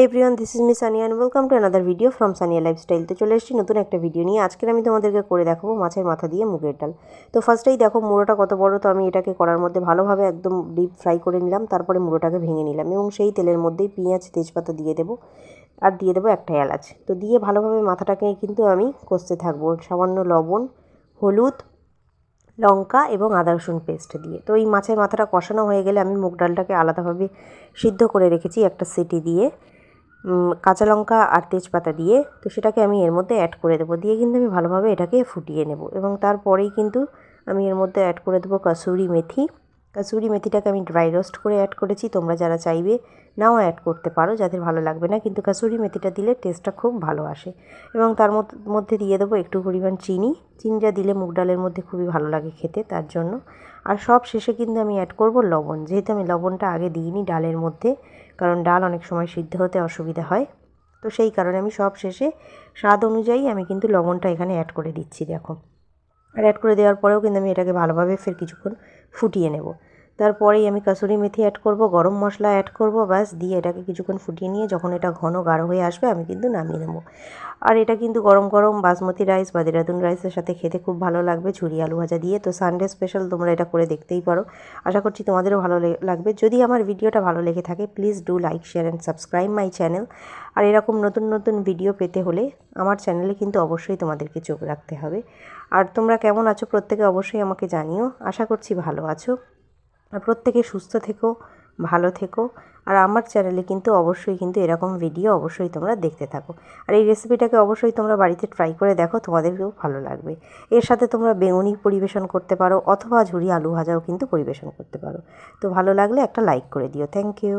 Everyone, this is me Sania and welcome to another video from Sania lifestyle. তো চলে এসেছি নতুন একটা ভিডিও নিয়ে। আজকের আমি তোমাদেরকে করে দেখাবো মাছের মাথা দিয়ে মুগের ডাল। তো ফার্স্টেই দেখো মুড়োটা কত বড়। তো আমি এটাকে করার মধ্যে ভালোভাবে একদম ডিপ ফ্রাই করে নিলাম, তারপরে মুড়োটাকে ভেঙে নিলাম এবং সেই তেলের মধ্যেই পেঁয়াজ তেজপাতা দিয়ে দেবো আর দিয়ে দেবো একটা এলাচ। তো দিয়ে ভালোভাবে মাথাটাকে কিন্তু আমি কষতে থাকবো সামান্য লবণ, হলুদ, লঙ্কা এবং আদা রসুন পেস্ট দিয়ে। তো এই মাছের মাথাটা কষানো হয়ে গেলে আমি মুগ ডালটাকে আলাদাভাবে সিদ্ধ করে রেখেছি একটা সিটি দিয়ে, কাঁচা লঙ্কা আর তেজপাতা দিয়ে। তো সেটাকে আমি এর মধ্যে অ্যাড করে দেবো, দিয়ে কিন্তু আমি ভালোভাবে এটাকে ফুটিয়ে নেব এবং তারপরেই কিন্তু আমি এর মধ্যে অ্যাড করে দেবো কাসুরি মেথি। কাসুরি মেথিটাকে আমি ড্রাই রোস্ট করে অ্যাড করেছি, তোমরা যারা চাইবে নাও অ্যাড করতে পারো, যাদের ভালো লাগবে না, কিন্তু কাসুরি মেথিটা দিলে টেস্টটা খুব ভালো আসে। এবং তার মধ্যে দিয়ে দেবো একটু পরিমাণ চিনিটা দিলে মুগ ডালের মধ্যে খুবই ভালো লাগে খেতে, তার জন্য। আর সব শেষে কিন্তু আমি অ্যাড করব লবণ, যেহেতু আমি লবণটা আগে দিইনি ডালের মধ্যে, কারণ ডাল অনেক সময় সিদ্ধ হতে অসুবিধা হয়। তো সেই কারণে আমি সব শেষে স্বাদ অনুযায়ী আমি কিন্তু লবণটা এখানে অ্যাড করে দিচ্ছি, দেখো। আর অ্যাড করে দেওয়ার পরেও কিন্তু আমি এটাকে ভালোভাবে ফের কিছুক্ষণ ফুটিয়ে নেব। তারপরেই আমি কাসুরি মেথি অ্যাড করব, গরম মশলা অ্যাড করব, ব্যাস দিয়ে এটাকে কিছুক্ষণ ফুটিয়ে নিয়ে যখন এটা ঘন গাঢ় হয়ে আসবে আমি কিন্তু নামিয়ে নেব। আর এটা কিন্তু গরম গরম বাসমতি রাইস বা দেরাদুন রাইসের সাথে খেতে খুব ভালো লাগবে, ঝুরি আলু ভাজা দিয়ে। তো সানডে স্পেশাল তোমরা এটা করে দেখতেই পারো, আশা করছি তোমাদেরও ভালো লাগবে। যদি আমার ভিডিওটা ভালো লেগে থাকে please do like, share and subscribe my channel. আর এরকম নতুন নতুন ভিডিও পেতে হলে আমার চ্যানেলে কিন্তু অবশ্যই তোমাদেরকে চোখ রাখতে হবে। আর তোমরা কেমন আছো প্রত্যেকে অবশ্যই আমাকে জানিও, আশা করছি ভালো আছো। আর প্রত্যেকে সুস্থ থেকো, ভালো থেকো। আর আমার চ্যানেলে কিন্তু অবশ্যই কিন্তু এরকম ভিডিও অবশ্যই তোমরা দেখতে থাকো। আর এই রেসিপিটাকে অবশ্যই তোমরা বাড়িতে ট্রাই করে দেখো, তোমাদেরকেও ভালো লাগবে। এর সাথে তোমরা বেগুনি পরিবেশন করতে পারো অথবা ঝুরি আলু ভাজাও কিন্তু পরিবেশন করতে পারো। তো ভালো লাগলে একটা লাইক করে দিও। Thank you.